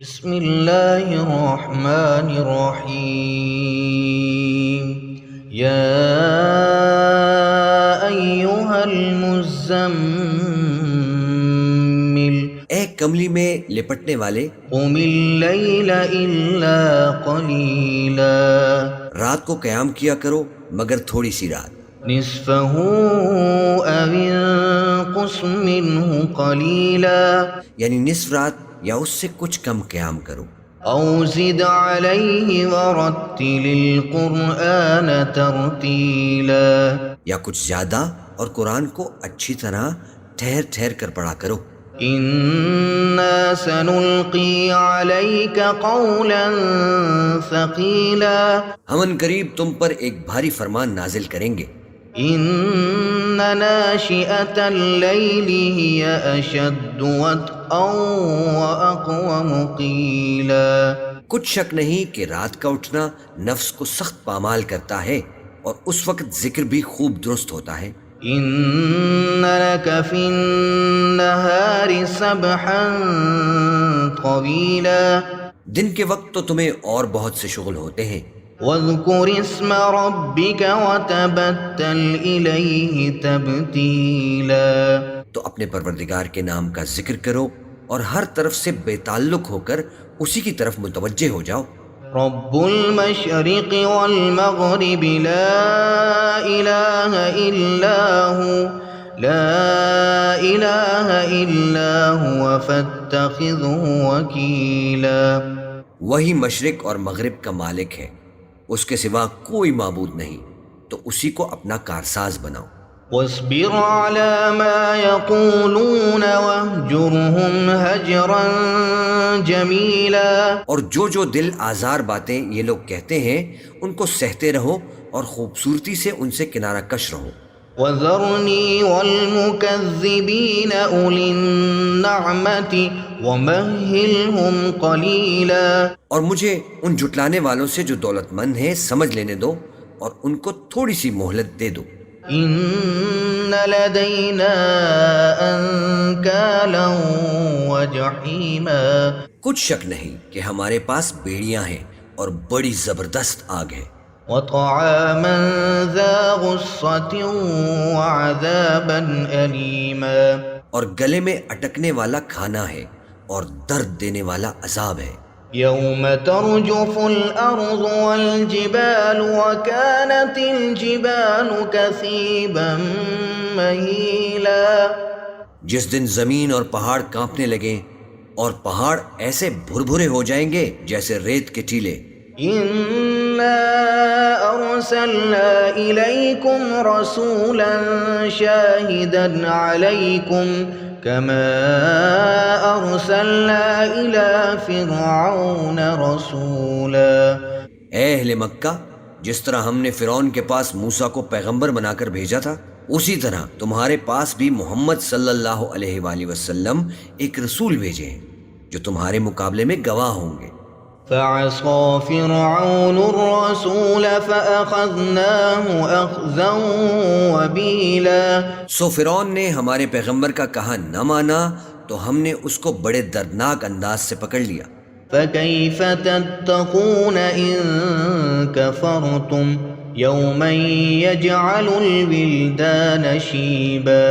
بسم اللہ الرحمن الرحیم یا ایہا المزمل اے کملی میں لپٹنے والے، قم اللیل الا قلیلا رات کو قیام کیا کرو مگر تھوڑی سی رات، نصفہ او انقص منہ قلیلا یعنی نصف رات یا اس سے کچھ کم قیام کرو، او زد علیہ ورتل القرآن ترتیلا یا کچھ زیادہ اور قرآن کو اچھی طرح ٹھہر ٹھہر کر پڑھا کرو۔ انا سنلقی علیک قولا ثقیلا ہم ان قریب تم پر ایک بھاری فرمان نازل کریں گے۔ ان ناشئة اللیل ہی اشد وطئا واقوم قیلا کچھ شک نہیں کہ رات کا اٹھنا نفس کو سخت پامال کرتا ہے اور اس وقت ذکر بھی خوب درست ہوتا ہے۔ ان لک فی النہار سبحا طویلا دن کے وقت تو تمہیں اور بہت سے شغل ہوتے ہیں، واذکر اسم ربک وتبتل الیہ تبتیلا تو اپنے پروردگار کے نام کا ذکر کرو اور ہر طرف سے بے تعلق ہو کر اسی کی طرف متوجہ ہو جاؤ۔ رب المشرق والمغرب لا الہ الا ہو لا الہ الا ہوا فاتخذہ وکیلا وہی مشرق اور مغرب کا مالک ہے، اس کے سوا کوئی معبود نہیں، تو اسی کو اپنا کارساز بناؤ۔ واصبر على ما يقولون واهجرهم هجرا جميلا اور جو دل آزار باتیں یہ لوگ کہتے ہیں ان کو سہتے رہو اور خوبصورتی سے ان سے کنارہ کش رہو۔ وذرني والمكذبين أولي النعمة ومهلهم قليلا اور مجھے ان جھٹلانے والوں سے جو دولت مند ہیں سمجھ لینے دو اور ان کو تھوڑی سی مہلت دے دو۔ إن لدينا أنكالا وجحيما کچھ شک نہیں کہ ہمارے پاس بیڑیاں ہیں اور بڑی زبردست آگ ہے، وطعاما ذا غصة وعذابا أليما اور گلے میں اٹکنے والا کھانا ہے اور درد دینے والا عذاب ہے۔ يوم ترجف الأرض والجبال وكانت الجبال كثيبا مهيلا جس دن زمین اور پہاڑ کانپنے لگیں اور پہاڑ ایسے بھربھرے ہو جائیں گے جیسے ریت کے ٹیلے۔ إنا أرسلنا إليكم رسولا شاهدا عليكم كما أرسلنا إلى فرعون رسولا اے اہل مکہ، جس طرح ہم نے فرعون کے پاس موسیٰ کو پیغمبر بنا کر بھیجا تھا، اسی طرح تمہارے پاس بھی محمد صلی اللہ علیہ وآلہ وسلم ایک رسول بھیجے ہیں جو تمہارے مقابلے میں گواہ ہوں گے۔ فعصى فرعون الرسول فأخذناه أخذا وبيلا سو فرعون نے ہمارے پیغمبر کا کہا نہ مانا تو ہم نے اس کو بڑے دردناک انداز سے پکڑ لیا۔ فكيف تتقون إن كفرتم يوما يجعل الولدان شيبا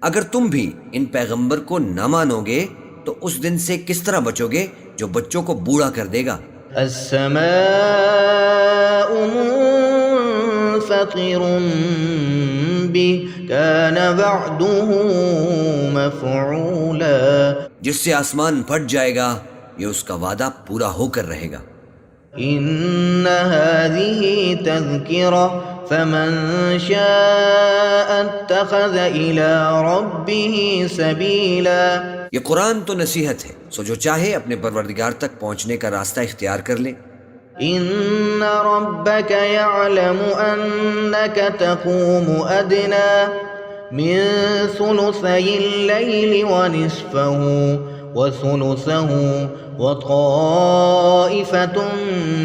اگر تم بھی ان پیغمبر کو نہ مانو گے تو اس دن سے کس طرح بچو گے جو بچوں کو بوڑھا کر دے گا۔ السماء منفطر به كان وعده مفعولا جس سے آسمان پھٹ جائے گا یہ اس کا وعدہ پورا ہو کر رہے گا۔ إن هذه تذكرة فمن شاء اتخذ إلى ربه سبيلا یہ قرآن تو نصیحت ہے، سو جو چاہے اپنے پروردگار تک پہنچنے کا راستہ اختیار کر لے۔ إن ربك يعلم أنك تقوم أدنى من ثلثي الليل ونصفه وثلثه وطائفة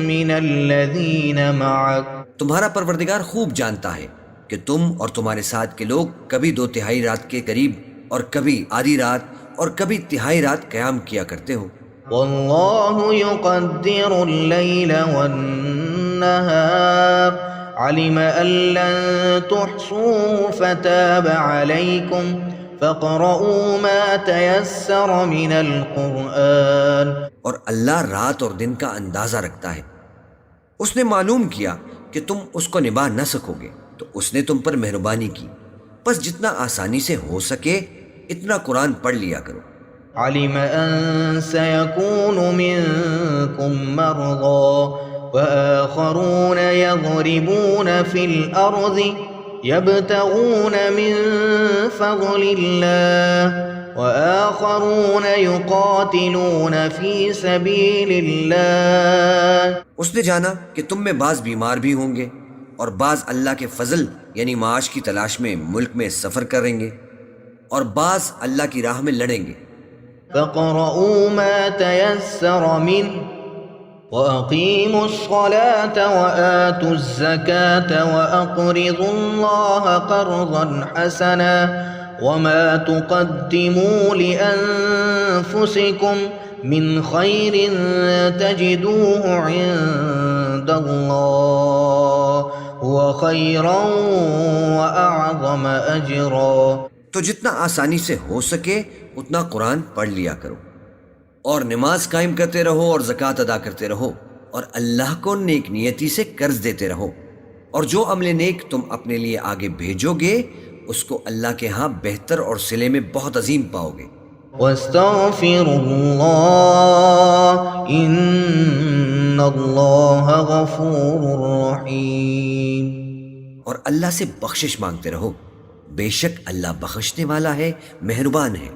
من الذين معك تمہارا پروردگار خوب جانتا ہے کہ تم اور تمہارے ساتھ کے لوگ کبھی 2/3 رات کے قریب اور کبھی آدھی رات اور کبھی تہائی رات قیام کیا کرتے ہو۔ والله يقدر الليل والنهار علم أن لن تحصوه فتاب عليكم فاقرؤوا ما تيسر من القرآن. اور اللہ رات اور دن کا اندازہ رکھتا ہے، اس نے معلوم کیا کہ تم اس کو نبھا نہ سکو گے تو اس نے تم پر مہربانی کی، بس جتنا آسانی سے ہو سکے اتنا قرآن پڑھ لیا کرو۔ علم أن سيكون منكم مرضى وآخرون يضربون في الأرض يبتغون من فضل الله وآخرون يقاتلون في سبيل الله. اس نے جانا کہ تم میں بعض بیمار بھی ہوں گے اور بعض اللہ کے فضل یعنی معاش کی تلاش میں ملک میں سفر کریں گے اور بعض اللہ کی راہ میں لڑیں گے۔ فاقرؤوا ما تيسر منه وأقيموا الصلاة وآتوا الزكاة وأقرضوا الله قرضا حسنا وما تقدموا لأنفسكم من خير تجدوه عند الله هو خيرا وأعظم أجرا. تو جتنا آسانی سے ہو سکے اتنا قرآن پڑھ لیا کرو اور نماز قائم کرتے رہو اور زکوٰۃ ادا کرتے رہو اور اللہ کو نیک نیتی سے قرض دیتے رہو، اور جو عمل نیک تم اپنے لیے آگے بھیجو گے اس کو اللہ کے ہاں بہتر اور صلے میں بہت عظیم پاؤ گے۔ واستغفروا اللہ ان اللہ غفور رحیم. اور اللہ سے بخشش مانگتے رہو، بے شک اللہ بخشنے والا ہے، مہربان ہے۔